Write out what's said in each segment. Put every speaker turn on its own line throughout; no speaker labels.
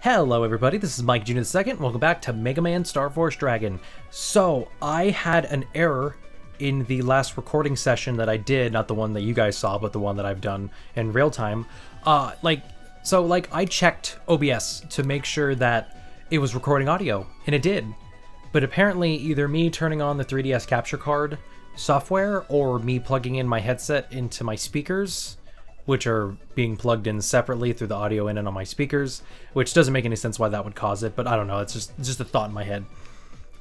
Hello everybody, this is Mike Jr. II. Welcome back to Mega Man Star Force Dragon. So, I had an error in the last recording session that I did, not the one that you guys saw, but the one that I've done in real time. I checked OBS to make sure that it was recording audio, and it did. But apparently, either me turning on the 3DS capture card software, or me plugging in my headset into my speakers, which are being plugged in separately through the audio in and on my speakers, which doesn't make any sense why that would cause it, but I don't know, it's just a thought in my head.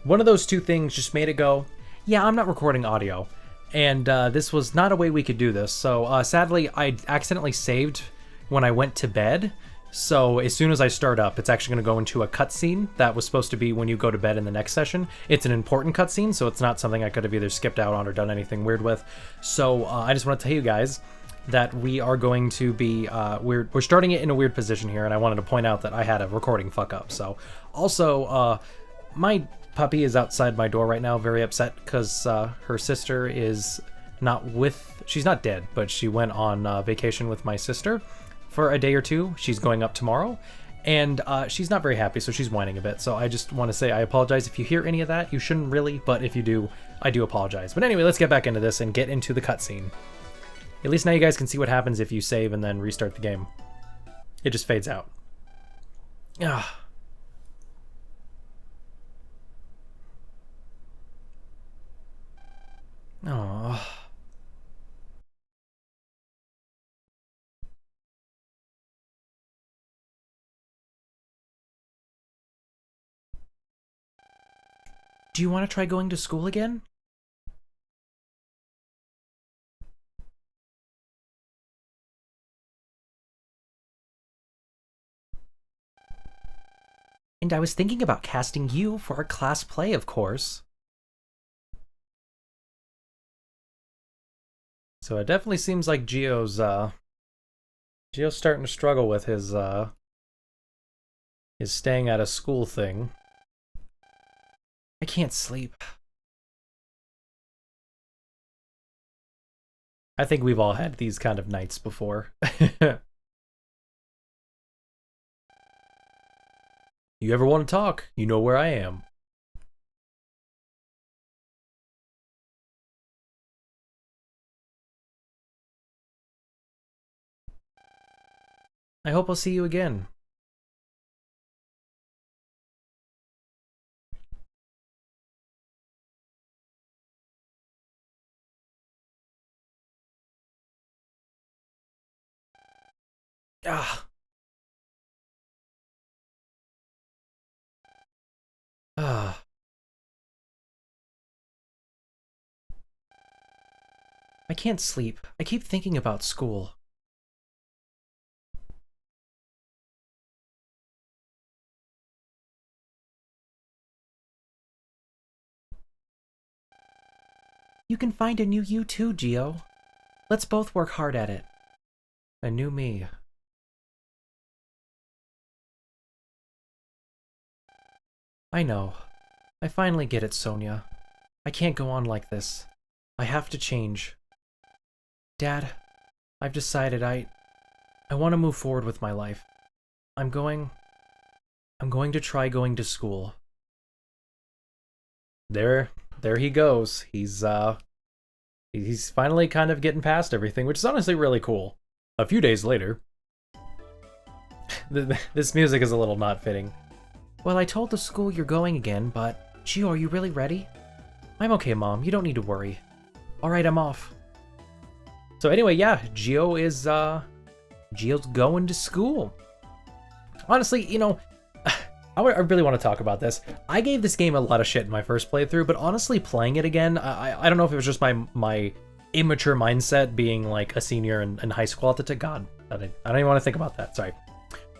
One of those two things just made it go, yeah, I'm not recording audio. And this was not a way we could do this, so sadly, I accidentally saved when I went to bed, so as soon as I start up, it's actually going to go into a cutscene that was supposed to be when you go to bed in the next session. It's an important cutscene, so it's not something I could have either skipped out on or done anything weird with. So I just want to tell you guys that we are going to be, we're starting it in a weird position here, and I wanted to point out that I had a recording fuck up. So, also, my puppy is outside my door right now, very upset, because her sister is she's not dead, but she went on vacation with my sister for a day or two. She's going up tomorrow, and she's not very happy, so she's whining a bit. So I just want to say I apologize if you hear any of that. You shouldn't really, but if you do, I do apologize. But anyway, let's get back into this and get into the cutscene. At least now you guys can see what happens if you save and then restart the game. It just fades out. Ah. Oh. Do you want to try going to school again? And I was thinking about casting you for our class play, of course. So it definitely seems like Gio's starting to struggle with his staying out of school thing. I can't sleep. I think we've all had these kind of nights before. You ever want to talk, you know where I am. I hope I'll see you again. Ah. Ah. I can't sleep. I keep thinking about school. You can find a new you too, Gio. Let's both work hard at it. A new me. I know. I finally get it, Sonia. I can't go on like this. I have to change. Dad, I've decided I want to move forward with my life. I'm going to try going to school. There he goes. He's finally kind of getting past everything, which is honestly really cool. A few days later. This music is a little not fitting. Well, I told the school you're going again, but Gio, are you really ready? I'm okay, Mom. You don't need to worry. Alright, I'm off. So anyway, yeah, Gio's going to school. Honestly, you know, I really want to talk about this. I gave this game a lot of shit in my first playthrough, but honestly, playing it again, I don't know if it was just my immature mindset being like a senior in high school at the time. God, I don't even want to think about that. Sorry.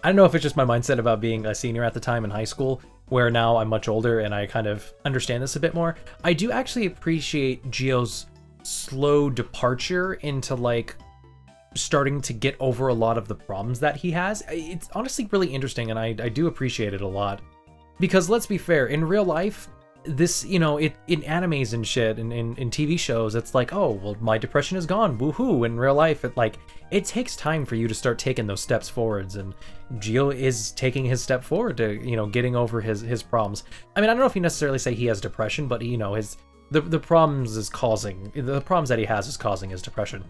I don't know if it's just my mindset about being a senior at the time in high school, where now I'm much older and I kind of understand this a bit more. I do actually appreciate Gio's slow departure into like starting to get over a lot of the problems that he has. It's honestly really interesting, and I do appreciate it a lot. Because let's be fair, in real life, this, you know, in animes and shit and in TV shows, it's like, oh, well, my depression is gone, woohoo. In real life, it takes time for you to start taking those steps forwards, and Gio is taking his step forward to, you know, getting over his problems. I mean, I don't know if you necessarily say he has depression, but, you know, the problems that he has is causing his depression.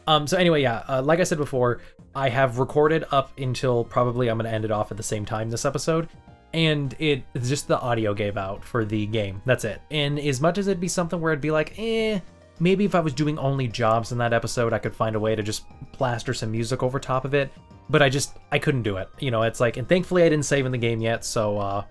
So anyway, yeah, like I said before, I have recorded up until probably I'm going to end it off at the same time this episode, and it's just the audio gave out for the game. That's it. And as much as it'd be something where it'd be like, maybe if I was doing only jobs in that episode, I could find a way to just plaster some music over top of it, but I couldn't do it. You know, it's like, and thankfully I didn't save in the game yet, so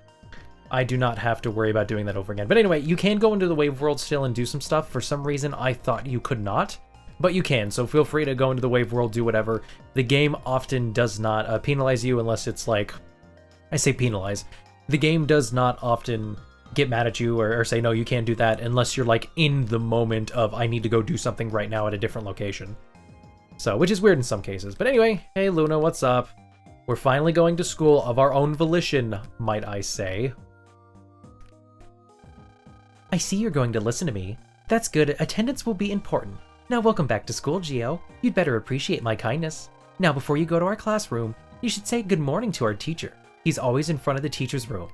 I do not have to worry about doing that over again. But anyway, you can go into the Wave World still and do some stuff. For some reason, I thought you could not, but you can, so feel free to go into the Wave World, do whatever. The game often does not penalize you unless it's like, I say penalize. The game does not often get mad at you or say, no, you can't do that, unless you're like in the moment of, I need to go do something right now at a different location. So, which is weird in some cases. But anyway, hey Luna, what's up? We're finally going to school of our own volition, might I say. I see you're going to listen to me. That's good, attendance will be important. Now welcome back to school, Gio. You'd better appreciate my kindness. Now before you go to our classroom, you should say good morning to our teacher. He's always in front of the teacher's room.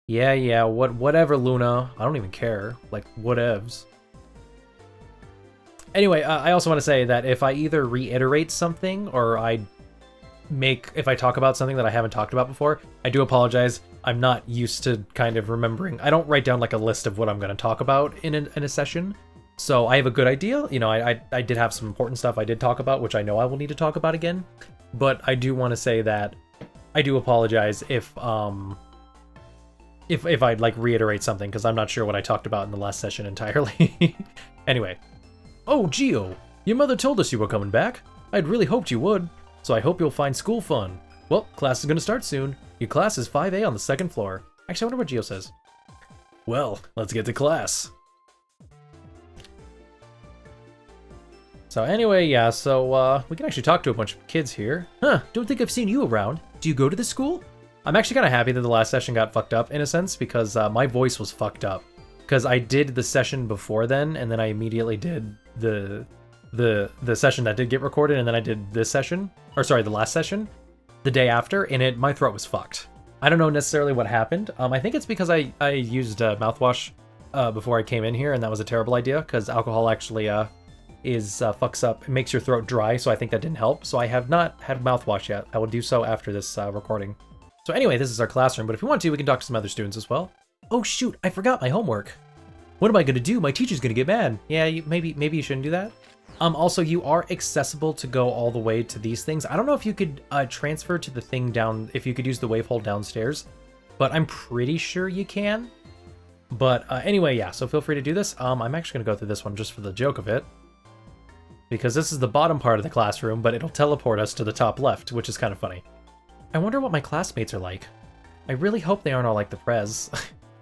Yeah, whatever, Luna. I don't even care. Like, whatevs. Anyway, I also want to say that if I either reiterate something or if I talk about something that I haven't talked about before, I do apologize. I'm not used to kind of remembering. I don't write down like a list of what I'm going to talk about in a session. So I have a good idea. You know, I did have some important stuff I did talk about, which I know I will need to talk about again. But I do want to say that I do apologize if I'd like reiterate something, because I'm not sure what I talked about in the last session entirely. Anyway. Oh, Gio, your mother told us you were coming back. I'd really hoped you would, so I hope you'll find school fun. Well, class is gonna start soon. Your class is 5A on the second floor. Actually, I wonder what Gio says. Well, let's get to class. So anyway, yeah, so we can actually talk to a bunch of kids here. Huh, don't think I've seen you around. Do you go to the school? I'm actually kind of happy that the last session got fucked up, in a sense, because my voice was fucked up. Because I did the session before then, and then I immediately did the session that did get recorded, and then I did this session, or sorry, the last session, the day after, and my throat was fucked. I don't know necessarily what happened. I think it's because I used mouthwash before I came in here, and that was a terrible idea, because alcohol actually fucks up, it makes your throat dry, so I think that didn't help. So I have not had mouthwash yet. I will do so after this recording. So anyway, this is our classroom, but if you want to, we can talk to some other students as well. Oh shoot, I forgot my homework. What am I gonna do? My teacher's gonna get mad. Yeah, maybe you shouldn't do that. Also, you are accessible to go all the way to these things. I don't know if you could transfer to the thing down, if you could use the wave hole downstairs, but I'm pretty sure you can. But anyway, yeah, so feel free to do this. I'm actually gonna go through this one just for the joke of it, because this is the bottom part of the classroom, but it'll teleport us to the top left, which is kind of funny. I wonder what my classmates are like. I really hope they aren't all like the Prez.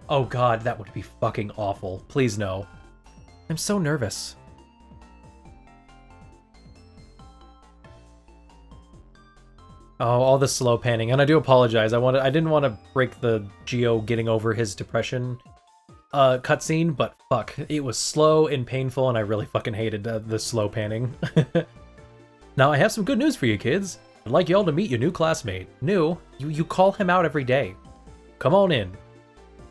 Oh god, that would be fucking awful. Please no. I'm so nervous. Oh, all the slow panning, and I do apologize. I didn't want to break the Gio getting over his depression cutscene, but fuck, it was slow and painful, and I really fucking hated the slow panning. Now I have some good news for you kids. I'd like y'all to meet your new classmate. New? You call him out every day. Come on in.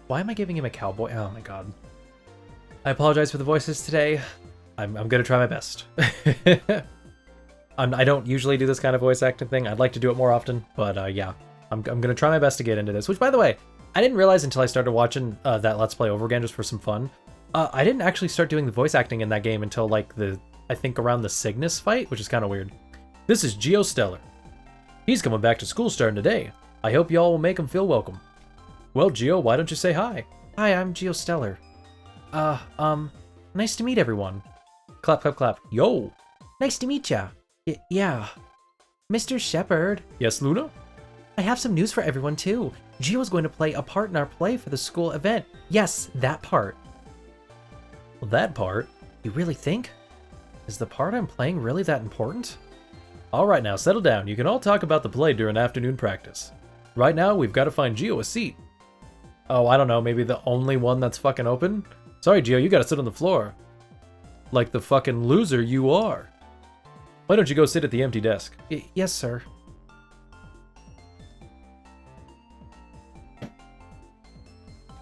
Why am I giving him a cowboy? Oh my god. I apologize for the voices today. I'm gonna try my best. I don't usually do this kind of voice acting thing. I'd like to do it more often, but yeah. I'm gonna try my best to get into this, which by the way, I didn't realize until I started watching that Let's Play over again just for some fun. I didn't actually start doing the voice acting in that game until like I think around the Cygnus fight, which is kind of weird. This is Gio Stellar. He's coming back to school starting today. I hope y'all will make him feel welcome. Well, Gio, why don't you say hi? Hi, I'm Gio Stellar. Nice to meet everyone. Clap, clap, clap. Yo! Nice to meet ya. Yeah. Mr. Shepard. Yes, Luna? I have some news for everyone, too. Gio's going to play a part in our play for the school event. Yes, that part. Well, that part? You really think? Is the part I'm playing really that important? Alright now, settle down. You can all talk about the play during afternoon practice. Right now, we've got to find Gio a seat. Oh, I don't know, maybe the only one that's fucking open? Sorry, Geo, you gotta sit on the floor. Like the fucking loser you are. Why don't you go sit at the empty desk? Yes, sir.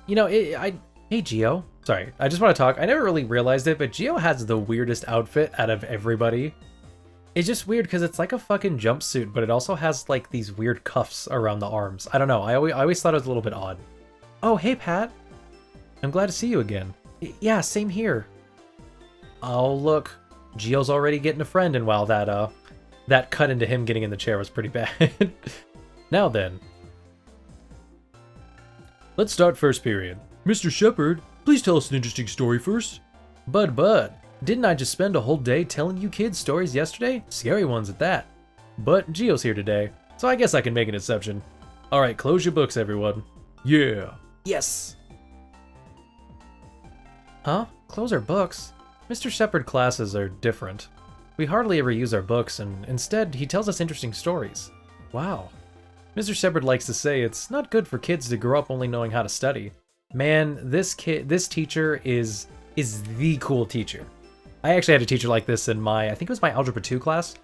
You know, hey, Geo. Sorry, I just want to talk. I never really realized it, but Geo has the weirdest outfit out of everybody. It's just weird because it's like a fucking jumpsuit, but it also has like these weird cuffs around the arms. I don't know. I always thought it was a little bit odd. Oh, hey, Pat. I'm glad to see you again. Yeah, same here. Oh, look. Geo's already getting a friend, and wow, that cut into him getting in the chair was pretty bad. Now then. Let's start first period. Mr. Shepard, please tell us an interesting story first. Bud, didn't I just spend a whole day telling you kids stories yesterday? Scary ones at that. But Geo's here today, so I guess I can make an exception. Alright, close your books, everyone. Yeah. Yes. Huh? Close our books? Mr. Shepard classes are different. We hardly ever use our books, and instead, he tells us interesting stories. Wow. Mr. Shepard likes to say it's not good for kids to grow up only knowing how to study. Man, this teacher is the cool teacher. I actually had a teacher like this in I think it was my Algebra 2 class.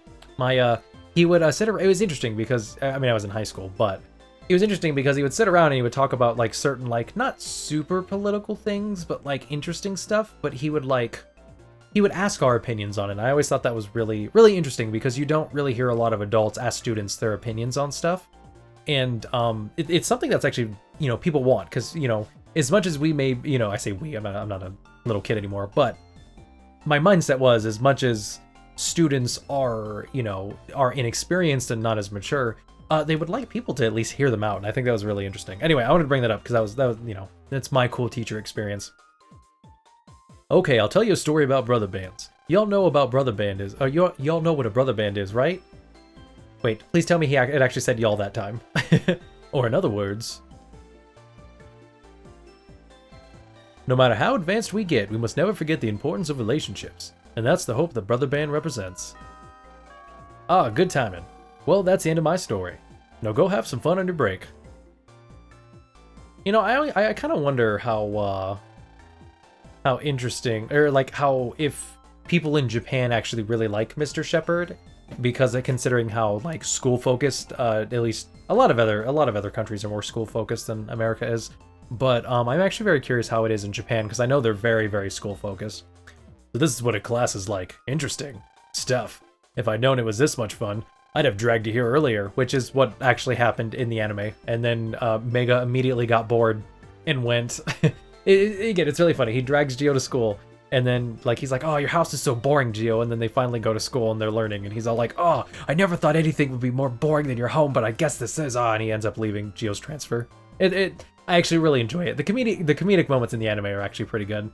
He would sit around, it was interesting because, I mean, I was in high school, but it was interesting because he would sit around and he would talk about like certain, like, not super political things, but like interesting stuff, but he would ask our opinions on it. And I always thought that was really, really interesting because you don't really hear a lot of adults ask students their opinions on stuff. And it's something that's actually, you know, people want, because, you know, as much as we may, you know, I say we, I'm not a little kid anymore, but my mindset was, as much as students are, you know, are inexperienced and not as mature, they would like people to at least hear them out, and I think that was really interesting. Anyway, I wanted to bring that up because that was, you know, that's my cool teacher experience. Okay, I'll tell you a story about brother bands. Y'all know about brother band is, y'all know what a brother band is, right? Wait, please tell me it actually said y'all that time. Or in other words, no matter how advanced we get, we must never forget the importance of relationships. And that's the hope that Brother Band represents. Ah, good timing. Well, that's the end of my story. Now go have some fun on your break. You know, I kind of wonder how interesting, or like how, if people in Japan actually really like Mr. Shepard, because considering how like school focused, at least a lot of other countries are more school focused than America is. But I'm actually very curious how it is in Japan, because I know they're very, very school focused. So this is what a class is like. Interesting stuff. If I'd known it was this much fun, I'd have dragged you here earlier, which is what actually happened in the anime. And then Mega immediately got bored and went. Again, it's really funny. He drags Geo to school, and then like he's like, "Oh, your house is so boring, Geo." And then they finally go to school and they're learning, and he's all like, "Oh, I never thought anything would be more boring than your home, but I guess this is." And he ends up leaving Geo's transfer. I actually really enjoy it. The comedic moments in the anime are actually pretty good.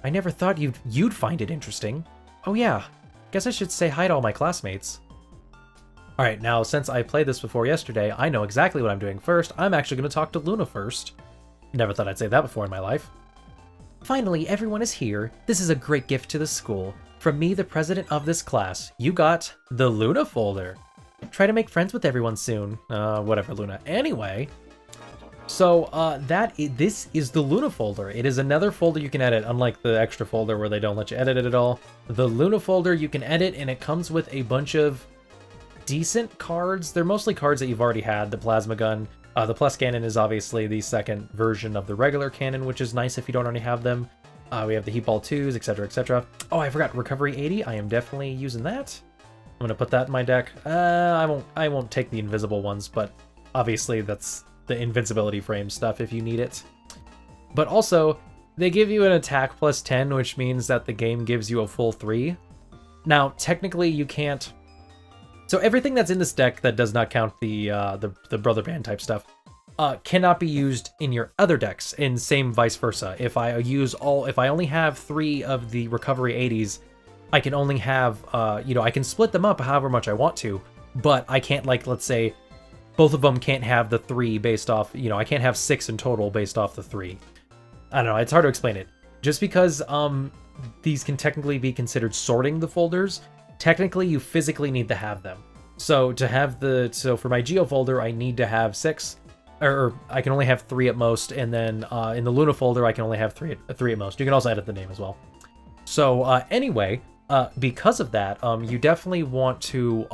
I never thought you'd find it interesting. Oh yeah, guess I should say hi to all my classmates. Alright, now since I played this before yesterday, I know exactly what I'm doing first. I'm actually going to talk to Luna first. Never thought I'd say that before in my life. Finally, everyone is here. This is a great gift to the school. From me, the president of this class, you got the Luna folder. Try to make friends with everyone soon. Whatever, Luna. Anyway, so this is the Luna folder. It is another folder you can edit, unlike the extra folder where they don't let you edit it at all. The Luna folder you can edit, and it comes with a bunch of decent cards. They're mostly cards that you've already had. The plasma gun. The plus cannon is obviously the second version of the regular cannon, which is nice if you don't already have them. We have the heat ball 2s, etc., etc. Oh, I forgot recovery 80. I am definitely using that. I'm gonna put that in my deck. I won't take the invisible ones, but obviously that's the invincibility frame stuff if you need it. But also, they give you an attack plus 10, which means that the game gives you a full 3. Now, technically, you can't. So everything that's in this deck that does not count the Brother Band type stuff cannot be used in your other decks, and same vice versa. If I only have 3 of the recovery 80s, I can only have, I can split them up however much I want to, but I can't, like, let's say, both of them can't have the 3 based off, I can't have 6 in total based off the 3. I don't know, it's hard to explain it. Just because these can technically be considered sorting the folders, technically you physically need to have them. So for my Geo folder, I need to have 6. or I can only have 3 at most, and then in the Luna folder I can only have 3 at most. You can also edit the name as well. So anyway, because of that, you definitely want to,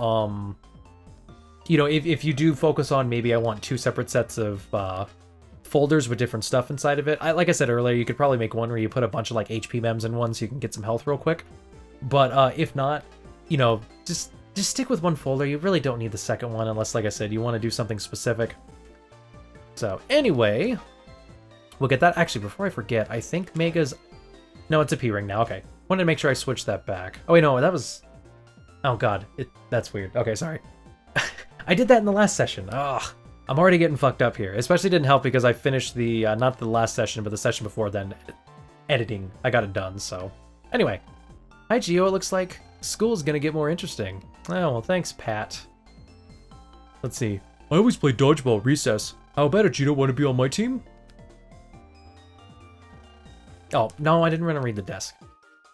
you know, if you do focus on maybe I want 2 separate sets of folders with different stuff inside of it. Like I said earlier, you could probably make one where you put a bunch of like HP mems in one so you can get some health real quick. But if not, you know, just stick with one folder. You really don't need the second one unless, like I said, you want to do something specific. So anyway, we'll get that. Actually, before I forget, I think Mega's... No, it's a P ring now. Okay. Wanted to make sure I switched that back. Oh, wait, no, that was... Oh, God. That's weird. Okay, sorry. I did that in the last session. Ugh. I'm already getting fucked up here. Especially didn't help because I finished the... not the last session, but the session before then. Editing. I got it done, so... Anyway. Hi, Geo. It looks like school's gonna get more interesting. Oh, well, thanks, Pat. Let's see. I always play dodgeball at recess. How about it? You don't want to be on my team? Oh, no, I didn't want to read the desk.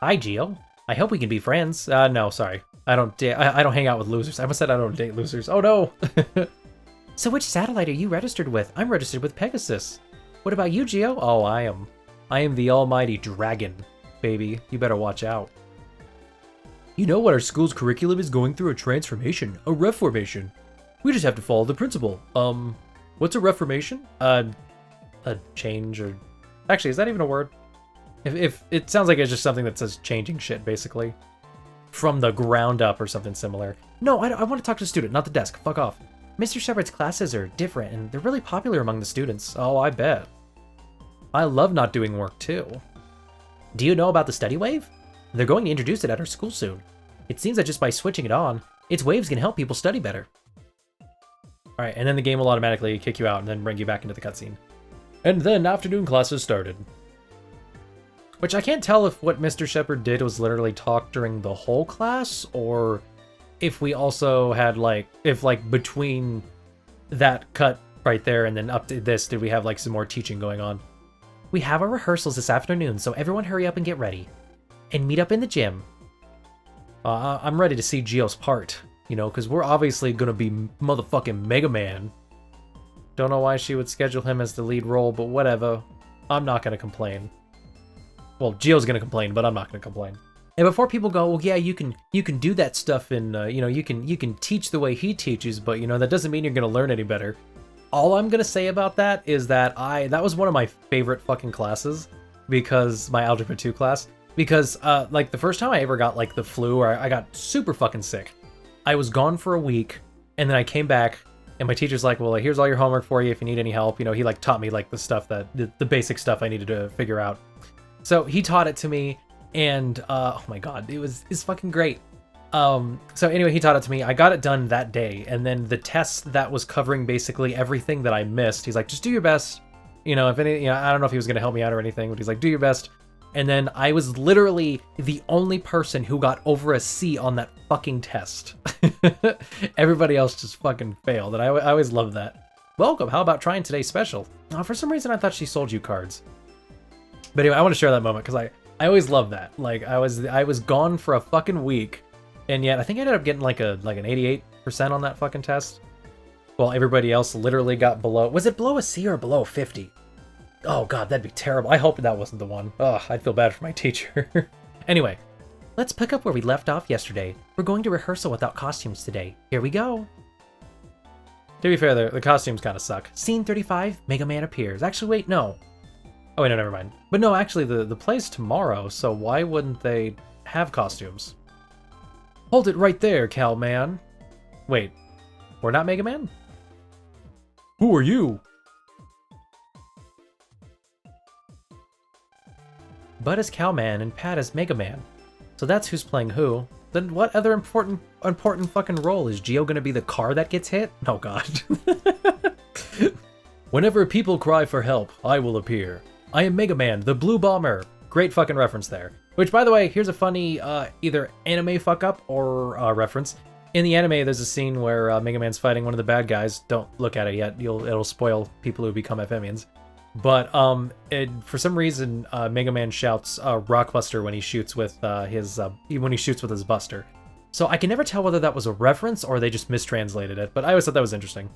Hi, Geo. I hope we can be friends. No, sorry. I don't hang out with losers. I almost said I don't date losers. Oh, no. So which satellite are you registered with? I'm registered with Pegasus. What about you, Geo? Oh, I am the almighty dragon, baby. You better watch out. You know what? Our school's curriculum is going through a transformation, a reformation. We just have to follow the principle. What's a reformation? A change or... Actually, is that even a word? If it sounds like it's just something that says changing shit, basically. From the ground up or something similar. No, I want to talk to the student, not the desk. Fuck off. Mr. Shepard's classes are different, and they're really popular among the students. Oh, I bet. I love not doing work, too. Do you know about the study wave? They're going to introduce it at our school soon. It seems that just by switching it on, its waves can help people study better. Alright, and then the game will automatically kick you out and then bring you back into the cutscene. And then afternoon classes started. Which I can't tell if what Mr. Shepard did was literally talk during the whole class, or if we also had like, if like between that cut right there and then up to this, did we have like some more teaching going on? We have our rehearsals this afternoon, so everyone hurry up and get ready. And meet up in the gym. I'm ready to see Geo's part, you know, because we're obviously going to be motherfucking Mega Man. Don't know why she would schedule him as the lead role, but whatever. I'm not going to complain. Well, Geo's going to complain, but I'm not going to complain. And before people go, well, yeah, you can do that stuff and, you know, you can teach the way he teaches, but, you know, that doesn't mean you're going to learn any better. All I'm going to say about that is that that was one of my favorite fucking classes, because my Algebra 2 class. Because, like, the first time I ever got, like, the flu, or I got super fucking sick, I was gone for a week, and then I came back, and my teacher's like, well, here's all your homework for you if you need any help. You know, he, like, taught me, like, the stuff that, the basic stuff I needed to figure out. So he taught it to me, and, oh my god, it's fucking great. So anyway, he taught it to me. I got it done that day, and then the test that was covering basically everything that I missed, he's like, just do your best. You know, if any, you know, I don't know if he was going to help me out or anything, but he's like, do your best. And then I was literally the only person who got over a C on that fucking test. Everybody else just fucking failed, and I always love that. Welcome, how about trying today's special? For some reason I thought she sold you cards. But anyway, I want to share that moment, because I always love that. Like, I was gone for a fucking week, and yet I think I ended up getting like an 88% on that fucking test. While everybody else literally got below... Was it below a C or below 50? Oh god, that'd be terrible. I hope that wasn't the one. Ugh, I'd feel bad for my teacher. Anyway, let's pick up where we left off yesterday. We're going to rehearsal without costumes today. Here we go. To be fair, the costumes kind of suck. Scene 35, Mega Man appears. Actually, wait, no. Oh wait, no, never mind. But no, actually, the play's tomorrow, so why wouldn't they have costumes? Hold it right there, Cal Man. Wait, we're not Mega Man? Who are you? Bud is Cowman and Pat is Mega Man. So that's who's playing who. Then what other important fucking role? Is Geo gonna be the car that gets hit? Oh god. Whenever people cry for help, I will appear. I am Mega Man, the Blue Bomber. Great fucking reference there. Which, by the way, here's a funny either anime fuck up or reference. In the anime, there's a scene where Mega Man's fighting one of the bad guys. Don't look at it yet. It'll spoil people who become Femians. But for some reason, Mega Man shouts Rockbuster when he shoots with his Buster. So I can never tell whether that was a reference or they just mistranslated it. But I always thought that was interesting.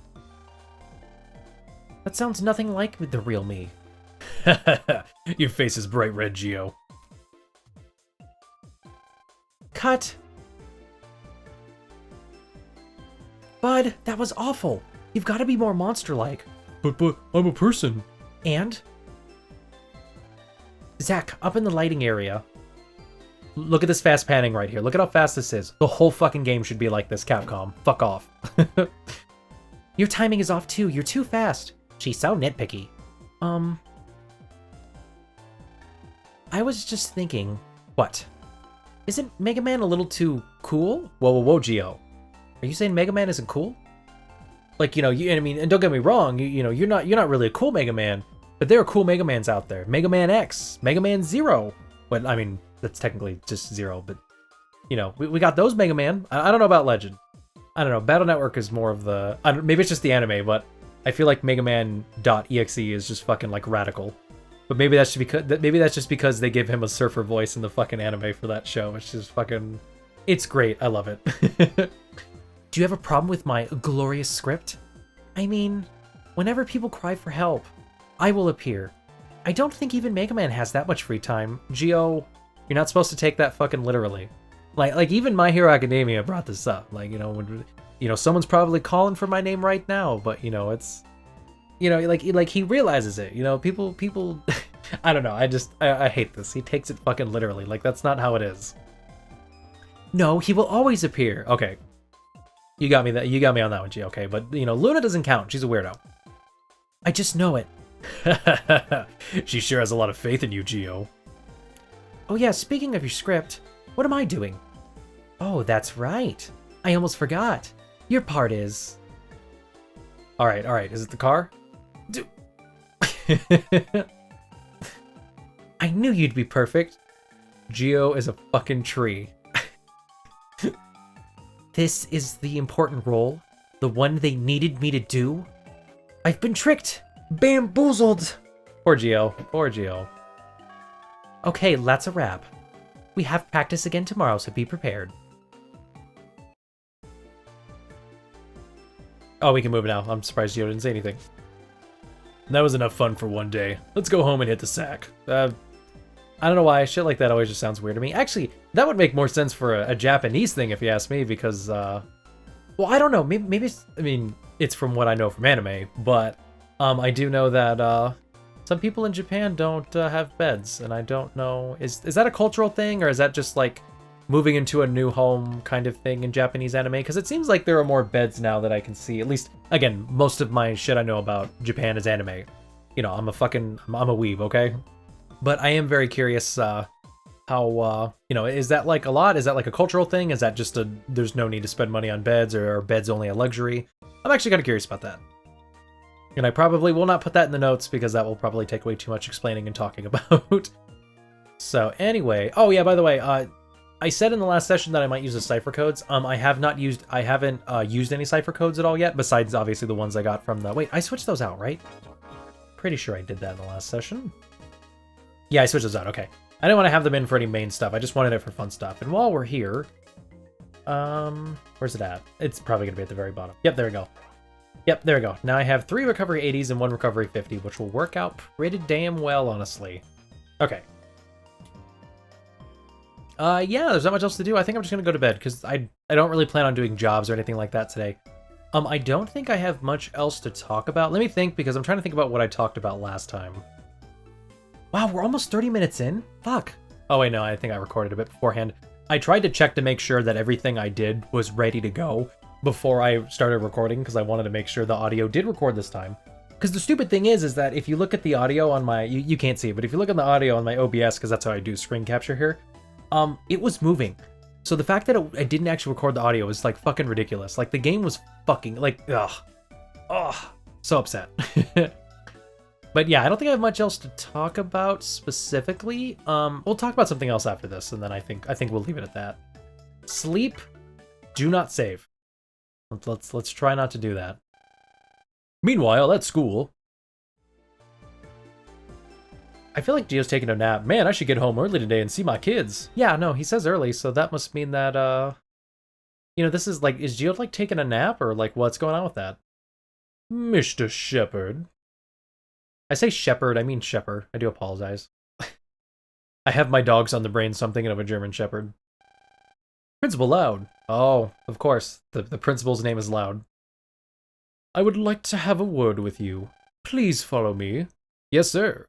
That sounds nothing like the real me. Your face is bright red, Geo. Cut! Bud, that was awful. You've got to be more monster-like. But I'm a person. And? Zach, up in the lighting area. Look at this fast panning right here. Look at how fast this is. The whole fucking game should be like this, Capcom. Fuck off. Your timing is off too. You're too fast. She's so nitpicky. I was just thinking... What? Isn't Mega Man a little too cool? Whoa, Geo. Are you saying Mega Man isn't cool? Like, you know, I mean, and don't get me wrong, you know, you're not really a cool Mega Man, but there are cool Mega Mans out there. Mega Man X, Mega Man Zero. But, I mean, that's technically just Zero, but, you know, we got those Mega Man. I don't know about Legend. I don't know, Battle Network is more of the... maybe it's just the anime, but I feel like Mega Man.exe is just fucking, like, radical. But maybe that's just because they give him a surfer voice in the fucking anime for that show. It's just fucking... It's great. I love it. Do you have a problem with my glorious script? I mean, whenever people cry for help, I will appear. I don't think even Mega Man has that much free time. Geo, you're not supposed to take that fucking literally. Like even My Hero Academia brought this up. Like, you know, when, you know, someone's probably calling for my name right now, but you know, it's, you know, like he realizes it. You know, people. I don't know. I hate this. He takes it fucking literally. Like that's not how it is. No, he will always appear. Okay. You got me on that one, G, okay, but, you know, Luna doesn't count. She's a weirdo. I just know it. She sure has a lot of faith in you, Geo. Oh yeah, speaking of your script, what am I doing? Oh, that's right. I almost forgot. Your part is... Alright, is it the car? I knew you'd be perfect. Geo is a fucking tree. This is the important role, the one they needed me to do. I've been tricked, bamboozled. Poor Geo, poor Geo. Okay, that's a wrap. We have practice again tomorrow, so be prepared. Oh, we can move now. I'm surprised Geo didn't say anything. That was enough fun for one day. Let's go home and hit the sack. I don't know why, shit like that always just sounds weird to me. Actually, that would make more sense for a Japanese thing if you ask me, because, well, I don't know, maybe it's, I mean, it's from what I know from anime, but, I do know that, some people in Japan don't, have beds, and I don't know, is that a cultural thing, or is that just, like, moving into a new home kind of thing in Japanese anime? Because it seems like there are more beds now that I can see, at least, again, most of my shit I know about Japan is anime. You know, I'm a weeb, okay? But I am very curious how, you know, is that like a lot? Is that like a cultural thing? Is that just there's no need to spend money on beds, or are beds only a luxury? I'm actually kind of curious about that. And I probably will not put that in the notes because that will probably take way too much explaining and talking about. So anyway, oh yeah, by the way, I said in the last session that I might use the cipher codes. I haven't used any cipher codes at all yet, besides obviously the ones I got from the, wait, I switched those out, right? Pretty sure I did that in the last session. Yeah, I switched those out, okay. I didn't want to have them in for any main stuff, I just wanted it for fun stuff. And while we're here, where's it at? It's probably gonna be at the very bottom. Yep, there we go. Yep, there we go. Now I have 3 recovery 80s and 1 recovery 50, which will work out pretty damn well, honestly. Okay. Yeah, there's not much else to do. I think I'm just gonna go to bed, because I don't really plan on doing jobs or anything like that today. I don't think I have much else to talk about. Let me think, because I'm trying to think about what I talked about last time. Wow, we're almost 30 minutes in? Fuck. Oh wait, no, I think I recorded a bit beforehand. I tried to check to make sure that everything I did was ready to go before I started recording, because I wanted to make sure the audio did record this time. Because the stupid thing is that if you look at the audio on my... You can't see it, but if you look at the audio on my OBS, because that's how I do screen capture here, it was moving. So the fact that I didn't actually record the audio is, like, fucking ridiculous. Like, the game was fucking, like, ugh, so upset. But yeah, I don't think I have much else to talk about specifically. We'll talk about something else after this, and then I think we'll leave it at that. Sleep, do not save. Let's try not to do that. Meanwhile, at school, I feel like Geo's taking a nap. Man, I should get home early today and see my kids. Yeah, no, he says early, so that must mean that you know, this is like, is Geo like taking a nap, or like what's going on with that? Mr. Shepard. I say shepherd, I mean shepherd. I do apologize. I have my dogs on the brain, so I'm thinking of a German shepherd. Principal Loud. Oh, of course. The principal's name is Loud. I would like to have a word with you. Please follow me. Yes, sir.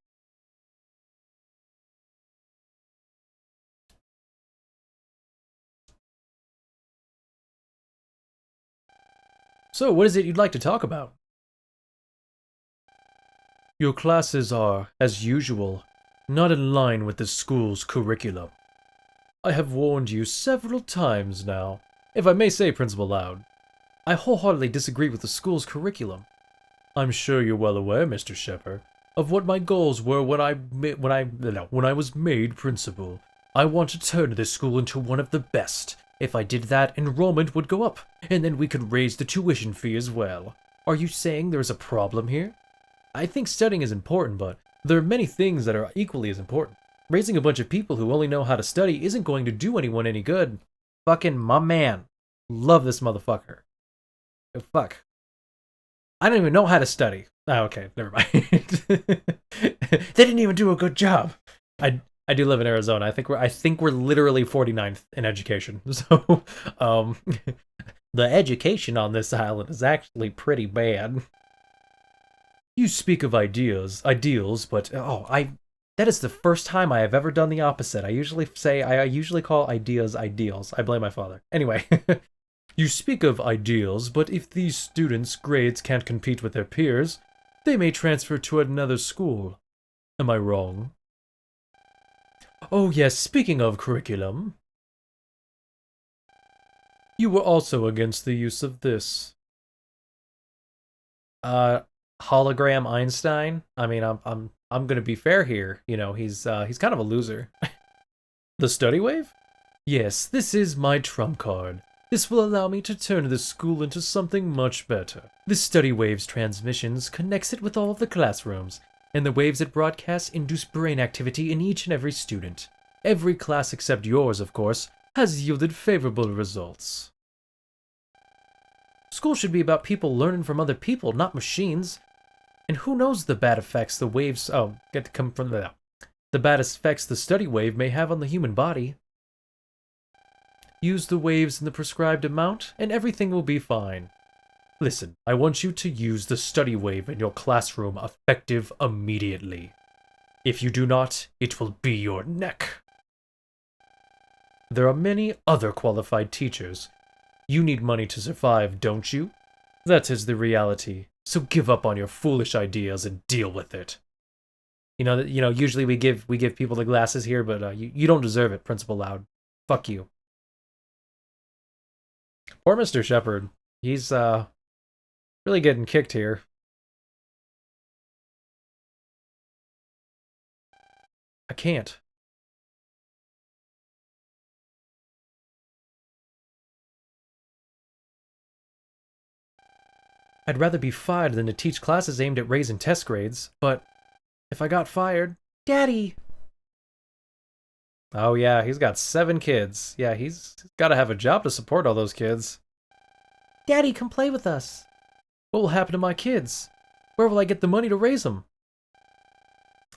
So, what is it you'd like to talk about? Your classes are, as usual, not in line with the school's curriculum. I have warned you several times now. If I may say, Principal Loud, I wholeheartedly disagree with the school's curriculum. I'm sure you're well aware, Mr. Shepherd, of what my goals were when I was made principal. I want to turn this school into one of the best. If I did that, enrollment would go up, and then we could raise the tuition fee as well. Are you saying there's a problem here? I think studying is important, but there are many things that are equally as important. Raising a bunch of people who only know how to study isn't going to do anyone any good. Fucking my man. Love this motherfucker. Oh, fuck. I don't even know how to study. Oh, okay, never mind. They didn't even do a good job. I do live in Arizona. I think we're literally 49th in education. So, the education on this island is actually pretty bad. You speak of ideals, but that is the first time I have ever done the opposite. I usually call ideas ideals. I blame my father. Anyway, you speak of ideals, but if these students' grades can't compete with their peers, they may transfer to another school. Am I wrong? Oh yes, speaking of curriculum, you were also against the use of this. Hologram Einstein? I mean, I'm gonna be fair here. You know, he's kind of a loser. The study wave? Yes, this is my trump card. This will allow me to turn this school into something much better. The study wave's transmissions connects it with all of the classrooms, and the waves it broadcasts induce brain activity in each and every student. Every class except yours, of course, has yielded favorable results. School should be about people learning from other people, not machines. And who knows the bad effects the waves the bad effects the study wave may have on the human body. Use the waves in the prescribed amount, and everything will be fine. Listen, I want you to use the study wave in your classroom effective immediately. If you do not, it will be your neck. There are many other qualified teachers. You need money to survive, don't you? That is the reality. So give up on your foolish ideas and deal with it. You know, usually we give people the glasses here, but you don't deserve it, Principal Loud. Fuck you. Poor Mr. Shepherd. He's really getting kicked here. I can't. I'd rather be fired than to teach classes aimed at raising test grades, but if I got fired... Daddy! Oh yeah, he's got 7 kids. Yeah, he's gotta have a job to support all those kids. Daddy, come play with us. What will happen to my kids? Where will I get the money to raise them?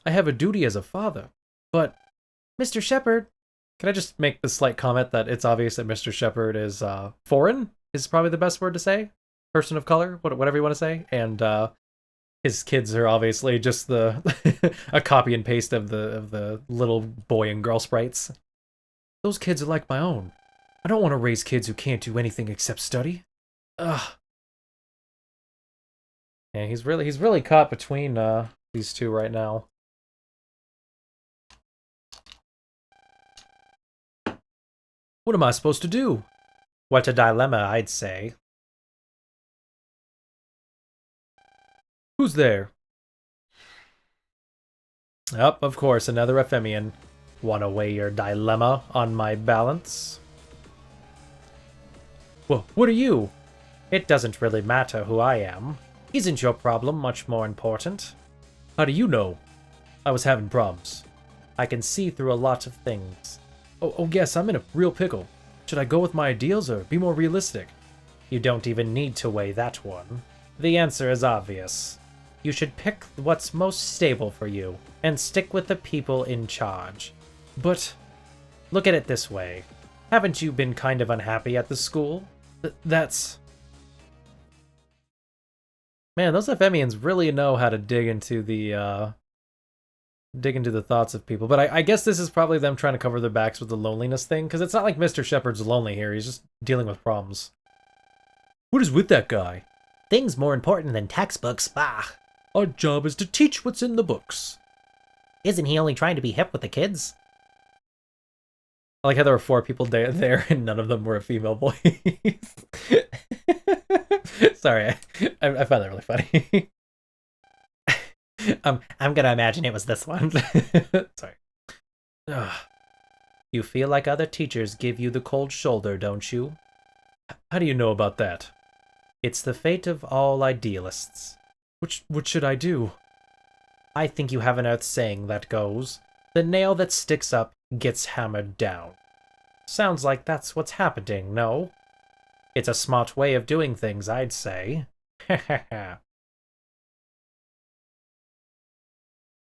I have a duty as a father, but... Mr. Shepherd... Can I just make the slight comment that it's obvious that Mr. Shepherd is, foreign? Is probably the best word to say? Person of color, whatever you want to say, and his kids are obviously just the a copy and paste of the little boy and girl sprites. Those kids are like my own. I don't want to raise kids who can't do anything except study. Ugh. Yeah, he's really caught between these two right now. What am I supposed to do? What a dilemma, I'd say. Who's there? Oh, of course, another Ephemian. Wanna weigh your dilemma on my balance? Well, what are you? It doesn't really matter who I am. Isn't your problem much more important? How do you know? I was having problems. I can see through a lot of things. Oh yes, I'm in a real pickle. Should I go with my ideals or be more realistic? You don't even need to weigh that one. The answer is obvious. You should pick what's most stable for you, and stick with the people in charge. But look at it this way. Haven't you been kind of unhappy at the school? That's... Man, those Ephemians really know how to dig into the thoughts of people. But I guess this is probably them trying to cover their backs with the loneliness thing, because it's not like Mr. Shepard's lonely here. He's just dealing with problems. What is with that guy?
Things more important than textbooks, bah.
Our job is to teach what's in the books.
Isn't he only trying to be hip with the kids?
I like how there were 4 people there and none of them were a female voice. Sorry, I found that really funny.
I'm gonna imagine it was this one.
Sorry. You feel like other teachers give you the cold shoulder, don't you? How do you know about that? It's the fate of all idealists. What should I do? I think you have an Earth saying that goes, the nail that sticks up gets hammered down. Sounds like that's what's happening, no? It's a smart way of doing things, I'd say.